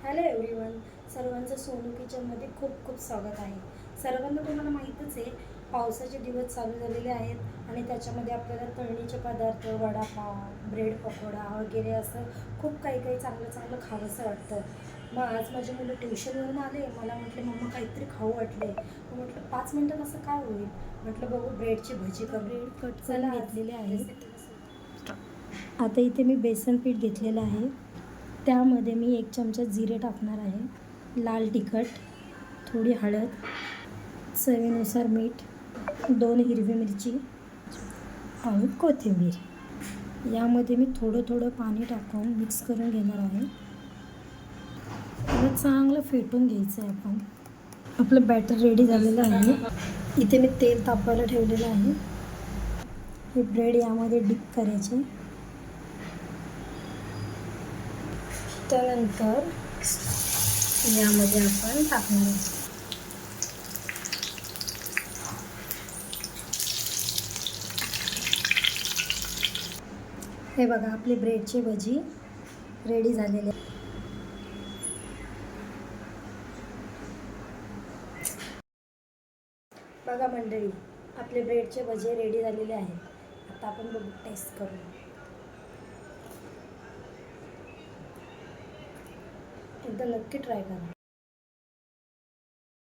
Hello everyone, सर्वांचं सोनू किचनमध्ये खूप खूप स्वागत आहे. सर्वांना तुम्हाला माहीतच आहे, पावसाचे दिवस चालू झालेले आहेत आणि त्याच्यामध्ये आपल्याला तळणीचे पदार्थ, वडापाव, ब्रेड पकोडा वगैरे असं खूप काही काही चांगलं चांगलं खावंसं वाटतं. मग आज माझी मुलं ट्युशनवरून आले, मला म्हटले मम्मा काहीतरी खाऊ वाटले. मग म्हटलं 5 मिनटात असं काय होईल. म्हटलं बघू ब्रेडची भजी करू. ब्रेड कट करून घेतलेले आहेत. आता इथे मी बेसन पीठ घेतलेलं आहे. त्यामध्ये मी 1 चमचा जिरे टाकणार आहे, लाल तिखट, थोडी हळद, चवीनुसार मीठ, 2 हिरवी मिरची आणि कोथिंबीर. यामध्ये मी थोडं थोडं पाणी टाकून मिक्स करून घेणार आहे. आता चांगलं फेटून घ्यायचं आहे आपण. आपलं बॅटर रेडी झालेलं आहे. इथे मी तेल तापवायला ठेवलेलं आहे. हे ब्रेड यामध्ये डिप करायचे. त्यानंतर यामध्ये आपण टाकणार आहोत. हे बघा, आपली ब्रेडची भजी रेडी झालेली आहे. बघा मंडळी, आपले ब्रेडचे भजी रेडी झालेले आहे. आता आपण बघू, टेस्ट करू. एकदा नक्की ट्राय करा.